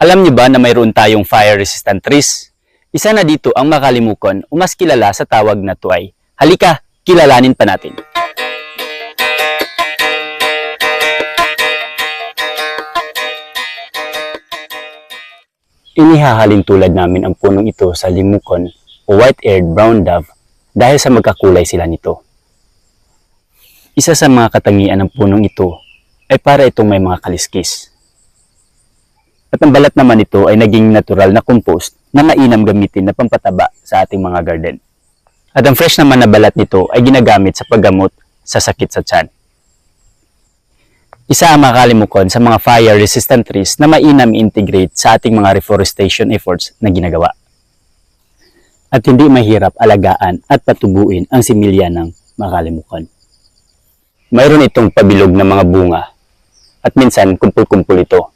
Alam niyo ba na mayroon tayong fire-resistant trees? Isa na dito ang makalimukon o mas kilala sa tawag na tuay. Halika, kilalanin pa natin. Inihahalin tulad namin ang punong ito sa limukon o white-eared brown dove dahil sa magkakulay sila nito. Isa sa mga katangian ng punong ito ay para itong may mga kaliskis. At ang balat naman ito ay naging natural na compost na mainam gamitin na pampataba sa ating mga garden. At ang fresh naman na balat nito ay ginagamit sa paggamot sa sakit sa tiyan. Isa ang makalimukon sa mga fire-resistant trees na mainam integrate sa ating mga reforestation efforts na ginagawa. At hindi mahirap alagaan at patubuin ang similya ng makalimukon. Mayroon itong pabilog na mga bunga at minsan kumpul-kumpul ito.